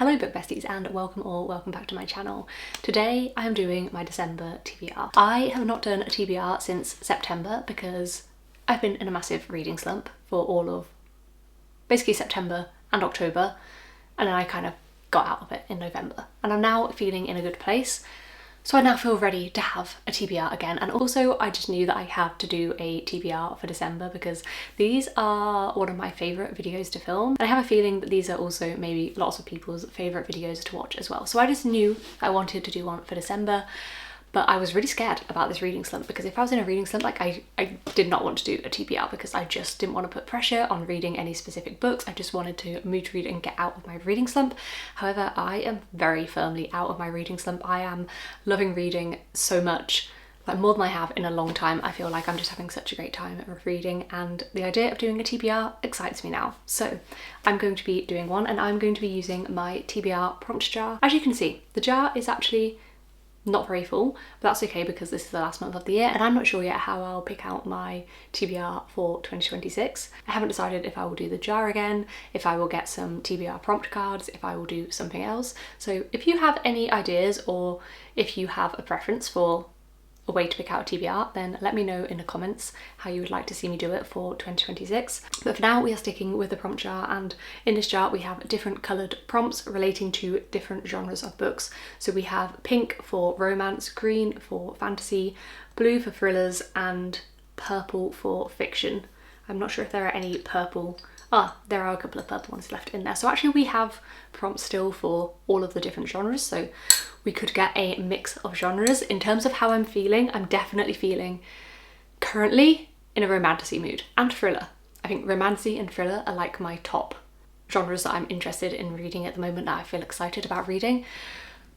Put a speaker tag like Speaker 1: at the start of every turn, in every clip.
Speaker 1: Hello book besties and welcome back to my channel. Today I am doing my December TBR. I have not done a TBR since September because I've been in a massive reading slump for all of basically September and October, and then I kind of got out of it in November and I'm now feeling in a good place. So I now feel ready to have a TBR again, and also I just knew that I had to do a TBR for December because these are one of my favourite videos to film, and I have a feeling that these are also maybe lots of people's favourite videos to watch as well. So I just knew I wanted to do one for December, but I was really scared about this reading slump because if I was in a reading slump, like I did not want to do a TBR because I just didn't want to put pressure on reading any specific books. I just wanted to mood read and get out of my reading slump. However, I am very firmly out of my reading slump. I am loving reading so much, like more than I have in a long time. I feel like I'm just having such a great time reading, and the idea of doing a TBR excites me now. So I'm going to be doing one, and I'm going to be using my TBR prompt jar. As you can see, the jar is actually not very full, but that's okay because this is the last month of the year and I'm not sure yet how I'll pick out my TBR for 2026. I haven't decided if I will do the jar again, if I will get some TBR prompt cards, if I will do something else. So if you have any ideas or if you have a preference for a way to pick out a TBR, then let me know in the comments how you would like to see me do it for 2026. But for now we are sticking with the prompt jar, and in this jar we have different coloured prompts relating to different genres of books. So we have pink for romance, green for fantasy, blue for thrillers and purple for fiction. I'm not sure if there are any purple. There are a couple of purple ones left in there. So actually we have prompts still for all of the different genres, so we could get a mix of genres. In terms of how I'm feeling, I'm definitely feeling currently in a romantasy mood and thriller. I think romantasy and thriller are like my top genres that I'm interested in reading at the moment, that I feel excited about reading.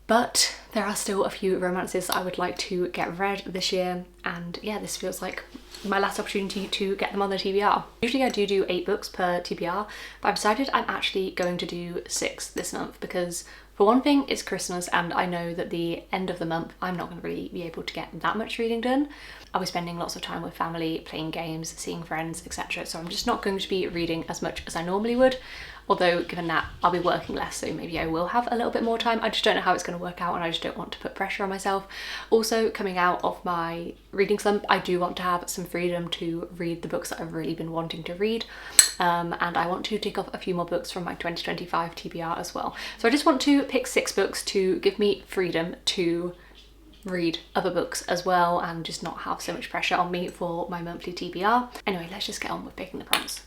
Speaker 1: But there are still a few romances that I would like to get read this year, and yeah, this feels like my last opportunity to get them on the TBR. Usually I do 8 books per TBR, but I've decided I'm actually going to do 6 this month because for one thing it's Christmas and I know that the end of the month I'm not going to really be able to get that much reading done. I'll be spending lots of time with family, playing games, seeing friends, etc. So I'm just not going to be reading as much as I normally would. Although given that I'll be working less, so maybe I will have a little bit more time. I just don't know how it's going to work out and I just don't want to put pressure on myself. Also, coming out of my reading slump, I do want to have some freedom to read the books that I've really been wanting to read. And I want to tick off a few more books from my 2025 TBR as well. So I just want to pick 6 books to give me freedom to read other books as well and just not have so much pressure on me for my monthly TBR. Anyway, let's just get on with picking the prompts.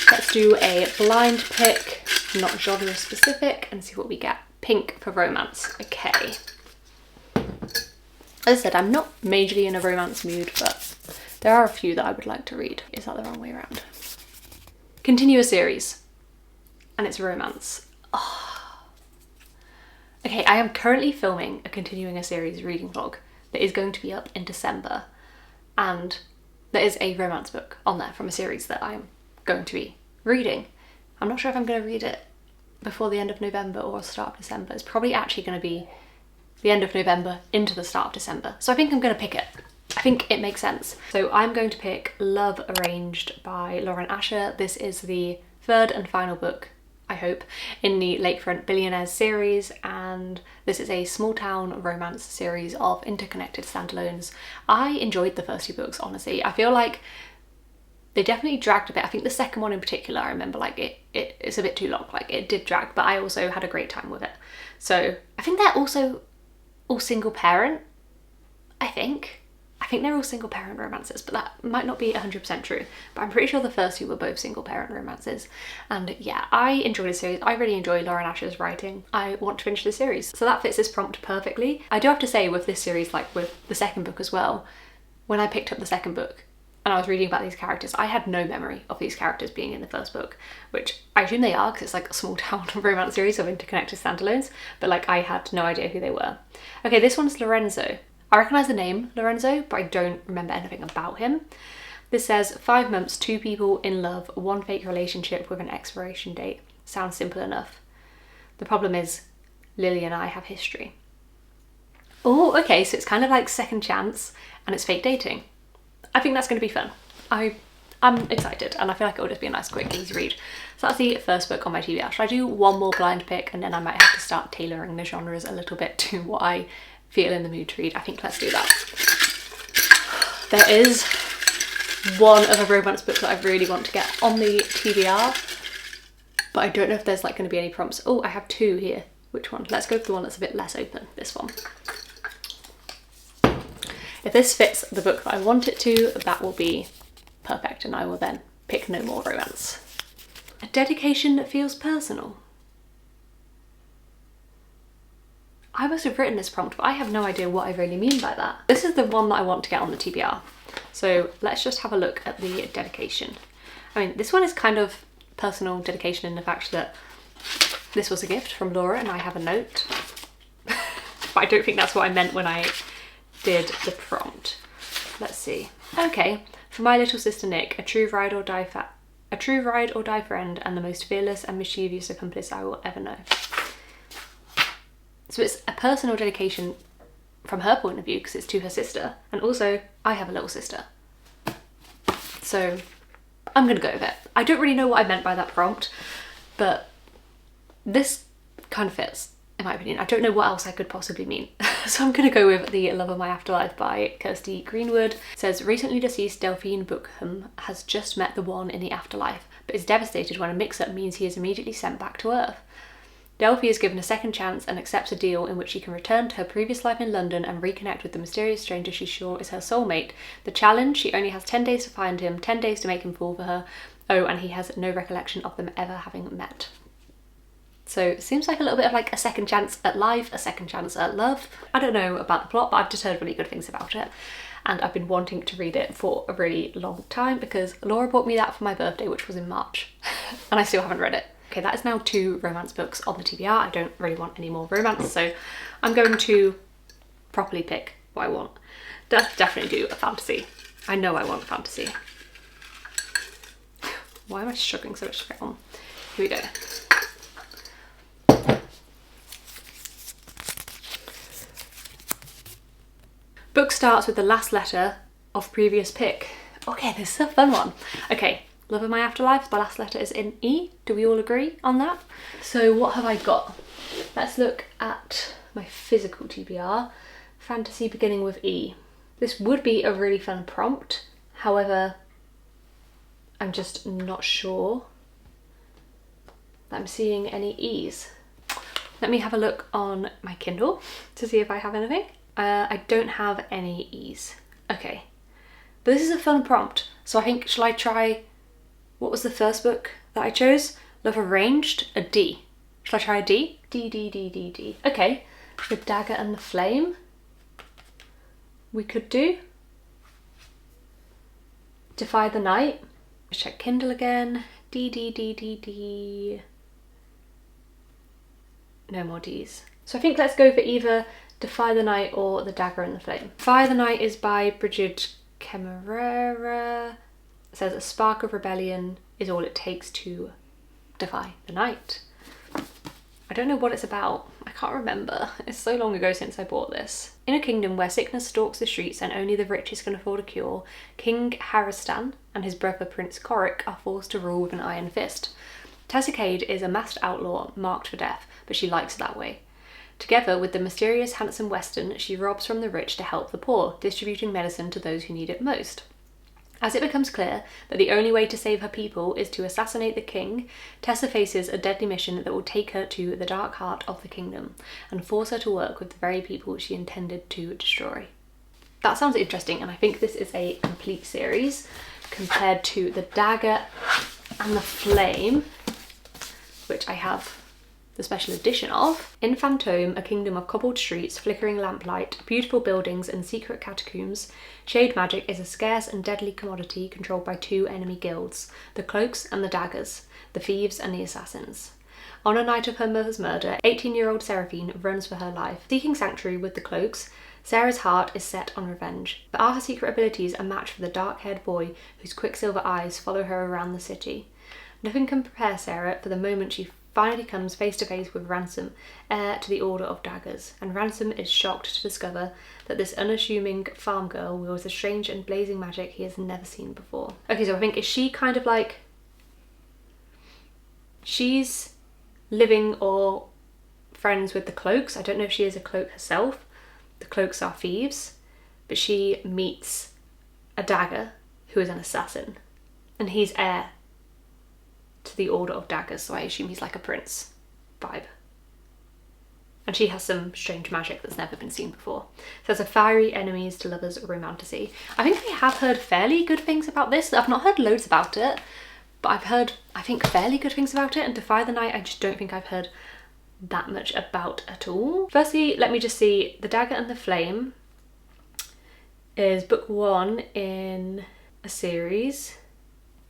Speaker 1: Let's do a blind pick, not genre specific, and see what we get. Pink for romance. Okay. As I said, I'm not majorly in a romance mood, but there are a few that I would like to read. Is that the wrong way around? Continue a series. And it's romance. Oh. Okay, I am currently filming a continuing a series reading vlog that is going to be up in December. And there is a romance book on there from a series that I'm going to be reading. I'm not sure if I'm going to read it before the end of November or start of December. It's probably actually going to be the end of November into the start of December. So I think I'm going to pick it. I think it makes sense. So I'm going to pick Love Arranged by Lauren Asher. This is the 3rd and final book, I hope, in the Lakefront Billionaires series, and this is a small town romance series of interconnected standalones. I enjoyed the first 2 books, honestly. I feel like they definitely dragged a bit. I think the second one in particular, I remember like it's a bit too long, like it did drag, but I also had a great time with it. So I think they're also all single parent, I think they're all single parent romances, but that might not be 100% true, but I'm pretty sure the first 2 were both single parent romances. And yeah, I enjoyed the series. I really enjoy Lauren Asher's writing. I want to finish the series. So that fits this prompt perfectly. I do have to say with this series, like with the second book as well, when I picked up the second book and I was reading about these characters, I had no memory of these characters being in the first book, which I assume they are because it's like a small town romance series of interconnected standalones, but like I had no idea who they were. Okay, this one's Lorenzo. I recognise the name Lorenzo, but I don't remember anything about him. This says 5 months, 2 people in love, 1 fake relationship with an expiration date. Sounds simple enough. The problem is Lily and I have history. Oh, okay, so it's kind of like second chance and it's fake dating. I think that's going to be fun. I I'm excited, and I feel like it'll just be a nice, quick, easy read. So that's the first book on my TBR. Should I do one more blind pick, and then I might have to start tailoring the genres a little bit to what I feel in the mood to read? I think let's do that. There is one other romance book that I really want to get on the TBR, but I don't know if there's like going to be any prompts. Oh, I have two here. Which one? Let's go for the one that's a bit less open, this one. If this fits the book that I want it to, that will be perfect, and I will then pick no more romance. A dedication that feels personal. I must have written this prompt, but I have no idea what I really mean by that. This is the one that I want to get on the TBR. So let's just have a look at the dedication. I mean, this one is kind of personal dedication in the fact that this was a gift from Laura and I have a note. But I don't think that's what I meant when I did the prompt. Let's see. Okay, for my little sister Nick, a true ride or die friend and the most fearless and mischievous accomplice I will ever know. So it's a personal dedication from her point of view because it's to her sister, and also I have a little sister. So I'm gonna go with it. I don't really know what I meant by that prompt, but this kind of fits in my opinion. I don't know what else I could possibly mean. So I'm gonna go with The Love of My Afterlife by Kirsty Greenwood. It says, recently deceased Delphine Bookham has just met the one in the afterlife, but is devastated when a mix-up means he is immediately sent back to Earth. Delphi is given a second chance and accepts a deal in which she can return to her previous life in London and reconnect with the mysterious stranger she's sure is her soulmate. The challenge, she only has 10 days to find him, 10 days to make him fall for her. Oh, and he has no recollection of them ever having met. So it seems like a little bit of like a second chance at life, a second chance at love. I don't know about the plot, but I've just heard really good things about it. And I've been wanting to read it for a really long time because Laura bought me that for my birthday, which was in March. And I still haven't read it. Okay, that is now 2 romance books on the TBR. I don't really want any more romance, so I'm going to properly pick what I want. Definitely do a fantasy. I know I want fantasy. Why am I struggling so much to get on? Here we go. Book starts with the last letter of previous pick. Okay, this is a fun one. Okay, Love of My Afterlife, the last letter is in E. Do we all agree on that? So what have I got? Let's look at my physical TBR. Fantasy beginning with E. This would be a really fun prompt. However, I'm just not sure that I'm seeing any E's. Let me have a look on my Kindle to see if I have anything. I don't have any E's. Okay, but this is a fun prompt. So I think, shall I try, what was the first book that I chose? Love Arranged, a D. Shall I try a D? D, D, D, D, D. Okay, The Dagger and the Flame. We could do. Defy the Night. Let's check Kindle again. D, D, D, D, D. No more D's. So I think let's go for either Defy the Night or The Dagger and the Flame. Defy the Night is by Bridget Camerera. It says a spark of rebellion is all it takes to defy the night. I don't know what it's about. I can't remember. It's so long ago since I bought this. In a kingdom where sickness stalks the streets and only the richest can afford a cure, King Harristan and his brother Prince Coric are forced to rule with an iron fist. Tessa Cade is a masked outlaw marked for death, but she likes it that way. Together with the mysterious handsome Weston, she robs from the rich to help the poor, distributing medicine to those who need it most. As it becomes clear that the only way to save her people is to assassinate the king, Tessa faces a deadly mission that will take her to the dark heart of the kingdom and force her to work with the very people she intended to destroy. That sounds interesting, and I think this is a complete series compared to The Dagger and the Flame, which I have the special edition of. In Fantôme, a kingdom of cobbled streets, flickering lamplight, beautiful buildings and secret catacombs, shade magic is a scarce and deadly commodity controlled by 2 enemy guilds, the Cloaks and the Daggers, the Thieves and the Assassins. On a night of her mother's murder, 18-year-old Seraphine runs for her life. Seeking sanctuary with the Cloaks, Sarah's heart is set on revenge, but are her secret abilities a match for the dark-haired boy whose quicksilver eyes follow her around the city? Nothing can prepare Sarah for the moment she finally comes face to face with Ransom, heir to the Order of Daggers, and Ransom is shocked to discover that this unassuming farm girl wields a strange and blazing magic he has never seen before. Okay, so I think, is she kind of like... she's living or friends with the Cloaks. I don't know if she is a Cloak herself. The Cloaks are thieves, but she meets a dagger who is an assassin, and he's heir to the Order of Daggers, so I assume he's like a prince vibe. And she has some strange magic that's never been seen before. So there's a fiery enemies to lovers romantasy. I think I have heard fairly good things about this. I've not heard loads about it, but I've heard, I think, fairly good things about it. And Defy the Night, I just don't think I've heard that much about at all. Firstly, let me just see. The Dagger and the Flame is book 1 in a series,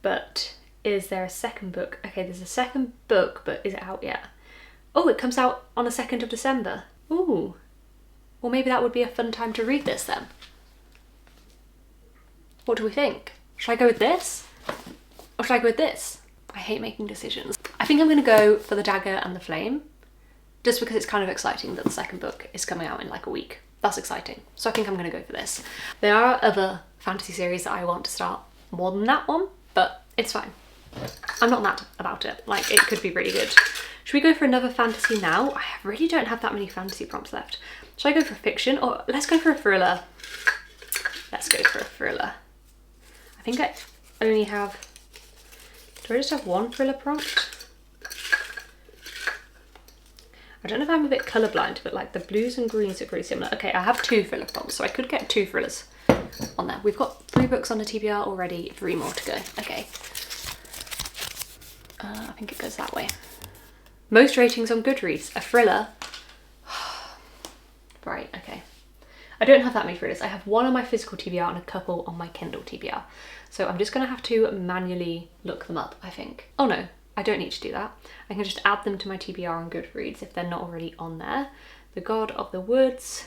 Speaker 1: but is there a second book? Okay, there's a second book, but is it out yet? Oh, it comes out on the 2nd of December. Ooh. Well, maybe that would be a fun time to read this then. What do we think? Should I go with this? Or should I go with this? I hate making decisions. I think I'm going to go for The Dagger and the Flame, just because it's kind of exciting that the second book is coming out in like a week. That's exciting. So I think I'm going to go for this. There are other fantasy series that I want to start more than that one, but it's fine. I'm not mad about it. Like, it could be really good. Should we go for another fantasy now? I really don't have that many fantasy prompts left. Should I go for fiction, or let's go for a thriller? Let's go for a thriller. I think I only have... do I just have one thriller prompt? I don't know if I'm a bit colourblind, but like the blues and greens are pretty similar. Okay, I have 2 thriller prompts, so I could get 2 thrillers on there. We've got 3 books on the TBR already, 3 more to go. Okay. I think it goes that way. Most ratings on Goodreads, a thriller. Right, okay. I don't have that many thrillers. I have 1 on my physical TBR and a couple on my Kindle TBR. So I'm just gonna have to manually look them up, I think. Oh no, I don't need to do that. I can just add them to my TBR on Goodreads if they're not already on there. The God of the Woods.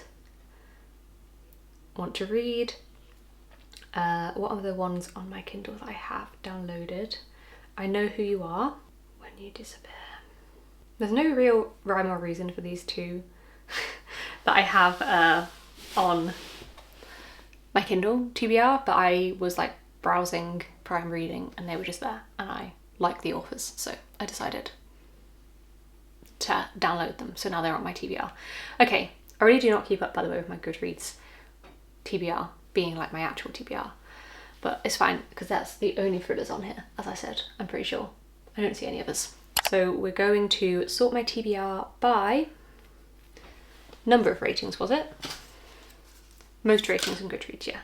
Speaker 1: Want to read. What are the ones on my Kindle that I have downloaded? I Know Who You Are. When You Disappear. There's no real rhyme or reason for these 2 that I have on my Kindle TBR, but I was like browsing Prime Reading and they were just there, and I like the authors, so I decided to download them. So now they're on my TBR. Okay, I really do not keep up, by the way, with my Goodreads TBR being like my actual TBR, but it's fine because that's the only thrillers on here, as I said. I'm pretty sure I don't see any others. So we're going to sort my TBR by number of ratings, was it? Most ratings on Goodreads, yeah.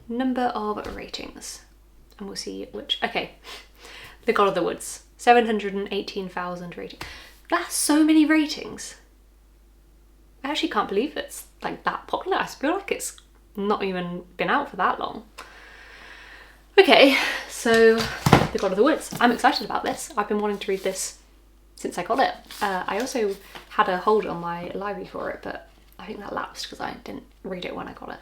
Speaker 1: Number of ratings. And we'll see which... okay. The God of the Woods. 718,000 ratings. That's so many ratings. I actually can't believe it's like that popular. I feel like it's not even been out for that long. Okay, so The God of the Woods. I'm excited about this. I've been wanting to read this since I got it. I also had a hold on my library for it, but I think that lapsed because I didn't read it when I got it.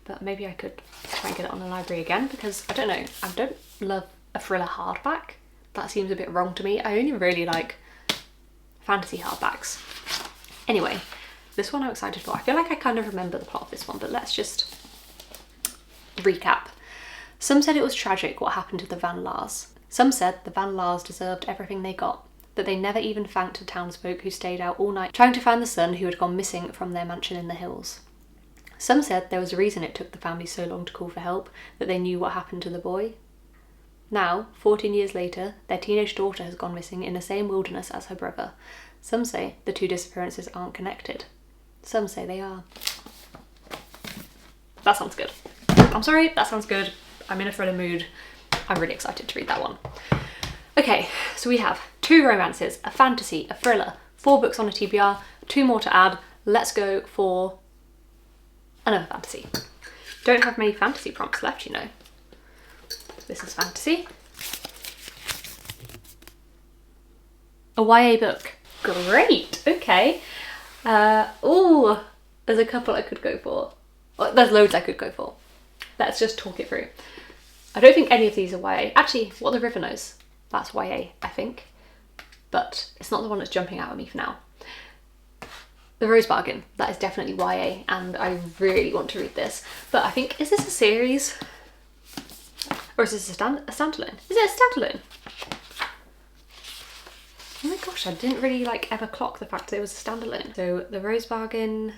Speaker 1: But maybe I could try and get it on the library again, because I don't know, I don't love a thriller hardback. That seems a bit wrong to me. I only really like fantasy hardbacks. Anyway, this one I'm excited for. I feel like I kind of remember the plot of this one, but let's just recap. Some said it was tragic what happened to the Van Laars. Some said the Van Laars deserved everything they got, that they never even thanked the townsfolk who stayed out all night trying to find the son who had gone missing from their mansion in the hills. Some said there was a reason it took the family so long to call for help, that they knew what happened to the boy. Now, 14 years later, their teenage daughter has gone missing in the same wilderness as her brother. Some say the 2 disappearances aren't connected. Some say they are. That sounds good. I'm sorry, that sounds good. I'm in a thriller mood. I'm really excited to read that one. Okay, so we have 2 romances, a fantasy, a thriller, 4 books on a TBR, 2 more to add. Let's go for another fantasy. Don't have many fantasy prompts left, you know. This is fantasy. A YA book. Great, okay. Oh, there's a couple I could go for. Well, there's loads I could go for. Let's just talk it through. I don't think any of these are YA. Actually, What the River Knows. That's YA, I think. but it's not the one that's jumping out at me for now. The Rose Bargain, that is definitely YA, and I really want to read this. But I think, is this a series? Or is this a standalone? Is it a standalone? Oh my gosh, I didn't really like ever clock the fact that it was a standalone. So The Rose Bargain,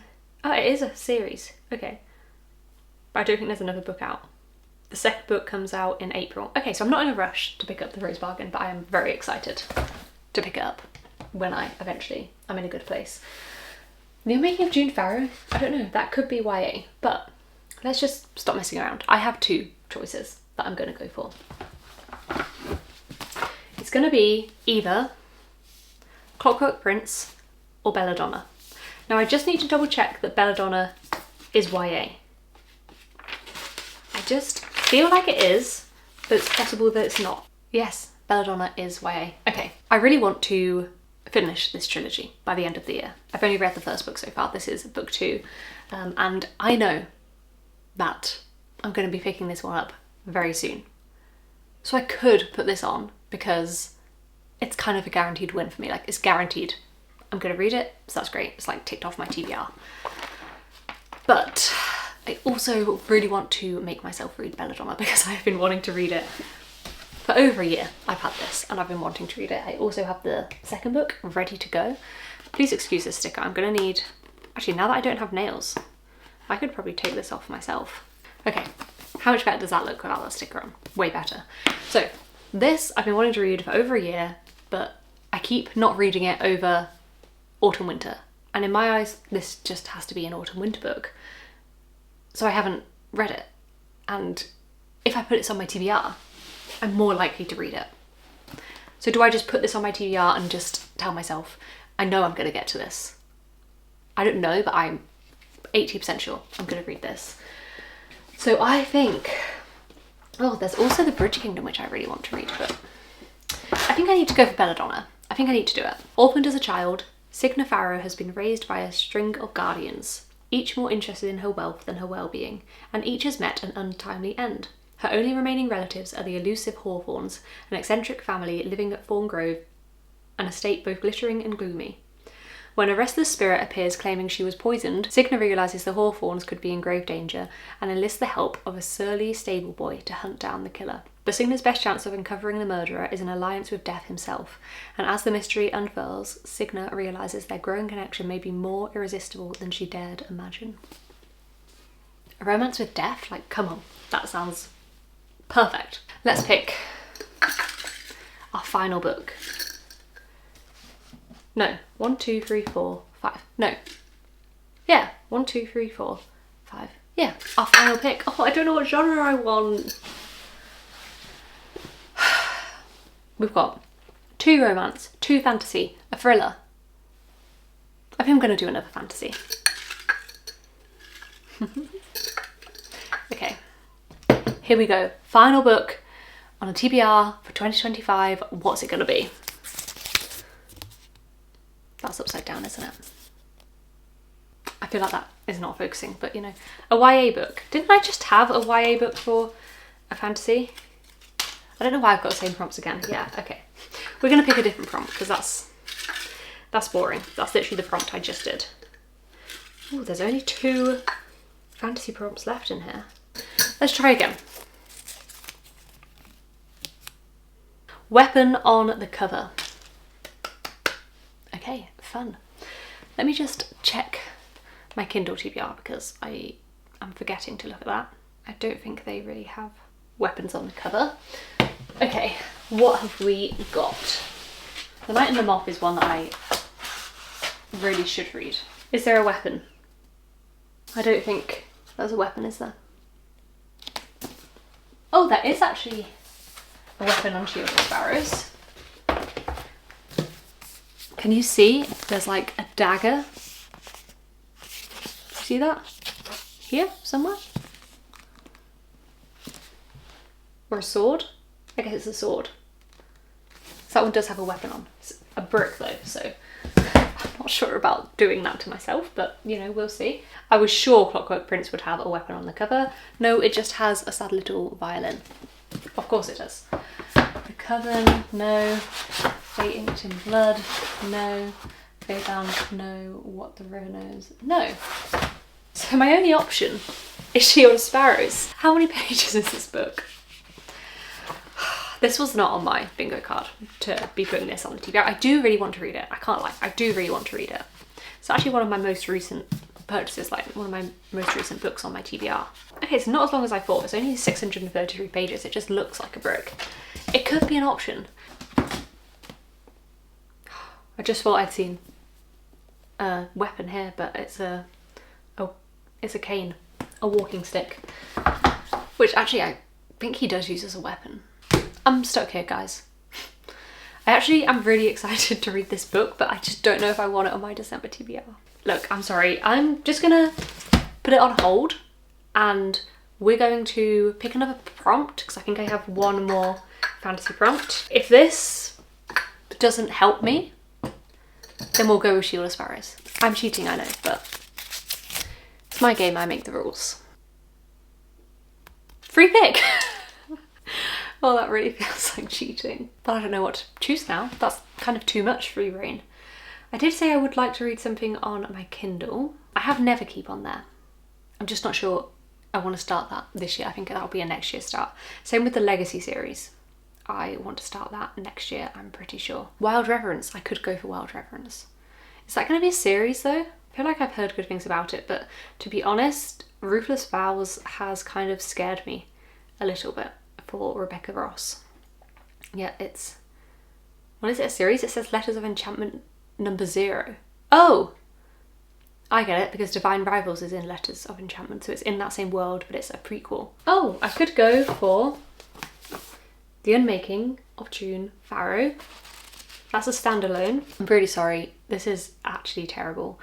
Speaker 1: oh, it is a series, okay. But I don't think there's another book out. The second book comes out in April. Okay, so I'm not in a rush to pick up The Rose Bargain, but I am very excited to pick it up when I eventually am in a good place. The Making of June Farrow, I don't know, that could be YA, but let's just stop messing around. I have two choices that I'm going to go for. It's going to be either Clockwork Prince or Belladonna. Now I just need to double check that Belladonna is YA. I just feel like it is, but it's possible that it's not. Yes, Belladonna is YA. Okay, I really want to finish this trilogy by the end of the year. I've only read the first book so far. This is book 2, and I know that I'm going to be picking this one up very soon. So I could put this on because it's kind of a guaranteed win for me. Like, it's guaranteed I'm going to read it, so that's great. It's like ticked off my TBR. But I also really want to make myself read Belladonna because I've been wanting to read it for over a year. I've had this and I've been wanting to read it. I also have the second book ready to go. Please excuse this sticker. I'm going to need... Actually, now that I don't have nails, I could probably take this off myself. Okay, how much better does that look without that sticker on? Way better. So this I've been wanting to read for over a year, but I keep not reading it over autumn winter. And in my eyes, this just has to be an autumn winter book. So I haven't read it. And if I put this on my TBR, I'm more likely to read it. So do I just put this on my TBR and just tell myself, I know I'm going to get to this? I don't know, but I'm 80% sure I'm going to read this. So I think, oh, there's also The Bridge Kingdom, which I really want to read, but I think I need to go for Belladonna. I think I need to do it. Orphaned as a child, Signa Farrow has been raised by a string of guardians, each more interested in her wealth than her well-being, and each has met an untimely end. Her only remaining relatives are the elusive Hawthorns, an eccentric family living at Thorn Grove, an estate both glittering and gloomy. When a restless spirit appears claiming she was poisoned, Signa realises the Hawthorns could be in grave danger and enlists the help of a surly stable boy to hunt down the killer. But Signa's best chance of uncovering the murderer is an alliance with Death himself, and as the mystery unfurls, Signa realises their growing connection may be more irresistible than she dared imagine. A romance with Death? Like, come on, that sounds perfect. Let's pick our final book. No, 1, 2, 3, 4, 5. No. Yeah, 1, 2, 3, 4, 5. Yeah, our final pick. Oh, I don't know what genre I want. We've got 2 romance, 2 fantasy, a thriller. I think I'm going to do another fantasy. Okay, here we go. Final book on a TBR for 2025. What's it going to be? That's upside down, isn't it? I feel like that is not focusing, but you know, a YA book. Didn't I just have a YA book for a fantasy? I don't know why I've got the same prompts again. Yeah, okay. We're gonna pick a different prompt because that's boring. That's literally the prompt I just did. Oh, there's only 2 fantasy prompts left in here. Let's try again. Weapon on the cover. Okay, fun. Let me just check my Kindle TBR because I am forgetting to look at that. I don't think they really have weapons on the cover. Okay, what have we got? The Night and the Moth is one that I really should read. Is there a weapon? I don't think there's a weapon, is there? Oh, there is actually a weapon on Shield of Sparrows. Can you see there's like a dagger? See that? Here, somewhere? Or a sword? I guess it's a sword. So that one does have a weapon on. It's a brick though, so I'm not sure about doing that to myself, but you know, we'll see. I was sure Clockwork Prince would have a weapon on the cover. No, it just has a sad little violin. Of course it does. The coven, no. Stay inked in blood, no. Go down, no. What the river knows, no. So my only option is Shield of Sparrows. How many pages is this book? This was not on my bingo card to be putting this on the TBR. I do really want to read it. I can't lie. I do really want to read it. It's actually one of my most recent purchases, like one of my most recent books on my TBR. Okay, it's not as long as I thought. It's only 633 pages. It just looks like a brick. It could be an option. I just thought I'd seen a weapon here, but it's a cane, a walking stick, which actually I think he does use as a weapon. I'm stuck here, guys. I'm really excited to read this book, but I just don't know if I want it on my December TBR. Look, I'm sorry. I'm just gonna put it on hold and we're going to pick another prompt because I think I have one more fantasy prompt. If this doesn't help me, then we'll go with Shield of Sparrows. I'm cheating, I know, but it's my game, I make the rules. Free pick! Well, that really feels like cheating. But I don't know what to choose now. That's kind of too much free reign. I did say I would like to read something on my Kindle. I have Neverkeep on there. I'm just not sure I want to start that this year. I think that'll be a next year start. Same with the Legacy series. I want to start that next year, I'm pretty sure. Wild Reverence. I could go for Wild Reverence. Is that going to be a series though? I feel like I've heard good things about it, but to be honest, Ruthless Vows has kind of scared me a little bit for Rebecca Ross. Yeah, it's... What is it, a series? It says Letters of Enchantment #0. Oh! I get it, because Divine Rivals is in Letters of Enchantment, so it's in that same world, but it's a prequel. Oh, I could go for The Unmaking of June Farrow. That's a standalone. I'm really sorry, this is actually terrible.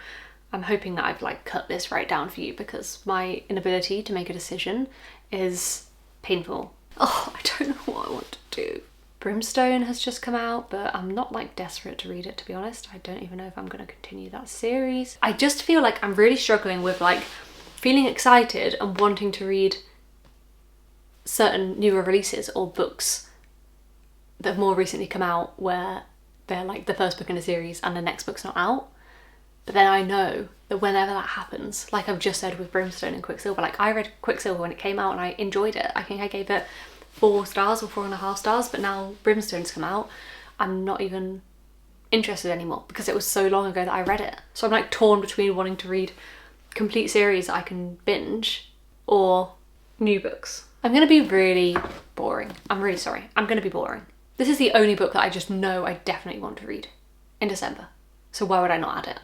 Speaker 1: I'm hoping that I've like cut this right down for you because my inability to make a decision is painful. Oh, I don't know what I want to do. Brimstone has just come out, but I'm not like desperate to read it, to be honest. I don't even know if I'm going to continue that series. I just feel like I'm really struggling with like feeling excited and wanting to read certain newer releases or books that have more recently come out where they're like the first book in a series and the next book's not out. But then I know that whenever that happens, like I've just said with Brimstone and Quicksilver, like I read Quicksilver when it came out and I enjoyed it. I think I gave it 4 stars or 4.5 stars, but now Brimstone's come out, I'm not even interested anymore because it was so long ago that I read it. So I'm like torn between wanting to read complete series that I can binge or new books. I'm gonna be really boring. I'm really sorry. I'm gonna be boring. This is the only book that I just know I definitely want to read in December. So why would I not add it?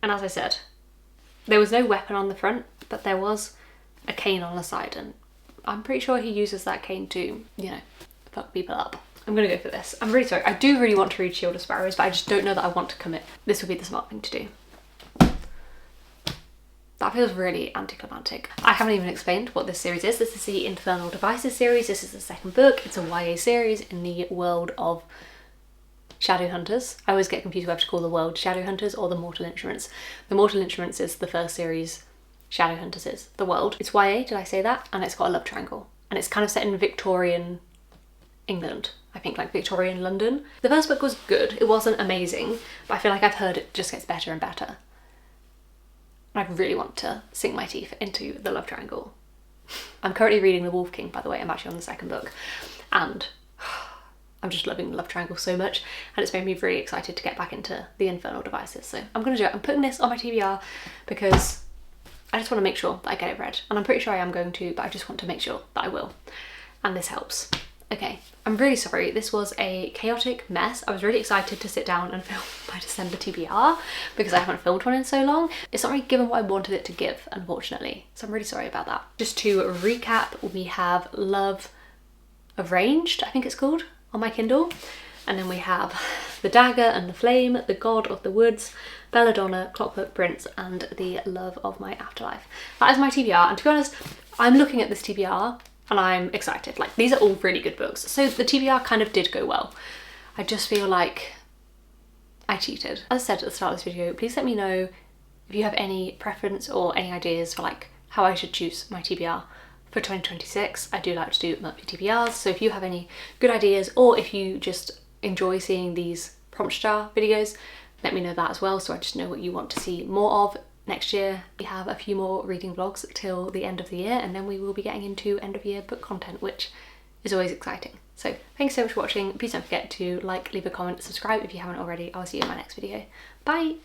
Speaker 1: And as I said, there was no weapon on the front, but there was a cane on the side, and I'm pretty sure he uses that cane to, you know, fuck people up. I'm gonna go for this. I'm really sorry. I do really want to read Shield of Sparrows, but I just don't know that I want to commit. This would be the smart thing to do. That feels really anticlimactic. I haven't even explained what this series is. This is the Infernal Devices series. This is the second book. It's a YA series in the world of Shadowhunters. I always get confused whether to call the world Shadowhunters or the Mortal Instruments. The Mortal Instruments is the first series, Shadowhunters is the world. It's YA, did I say that? And it's got a love triangle. And it's kind of set in Victorian England. I think like Victorian London. The first book was good. It wasn't amazing, but I feel like I've heard it just gets better and better. And I really want to sink my teeth into the love triangle. I'm currently reading The Wolf King, by the way. I'm actually on the second book. And I'm just loving the love triangle so much, and it's made me really excited to get back into the Infernal Devices. So I'm gonna do it. I'm putting this on my TBR because I just want to make sure that I get it read. And I'm pretty sure I am going to, but I just want to make sure that I will. And this helps. Okay, I'm really sorry. This was a chaotic mess. I was really excited to sit down and film my December TBR because I haven't filmed one in so long. It's not really given what I wanted it to give, unfortunately. So I'm really sorry about that. Just to recap, we have Love Arranged, I think it's called, on my Kindle. And then we have The Dagger and the Flame, The God of the Woods, Belladonna, Clockwork Prince, and The Love of My Afterlife. That is my TBR, and to be honest, I'm looking at this TBR and I'm excited. Like, these are all really good books. So the TBR kind of did go well. I just feel like I cheated. As I said at the start of this video, please let me know if you have any preference or any ideas for like how I should choose my TBR for 2026. I do like to do monthly TBRs, so if you have any good ideas or if you just enjoy seeing these prompt jar videos, let me know that as well, so I just know what you want to see more of next year. We have a few more reading vlogs till the end of the year, and then we will be getting into end of year book content, which is always exciting. So thanks so much for watching. Please don't forget to like, leave a comment, subscribe if you haven't already. I'll see you in my next video. Bye!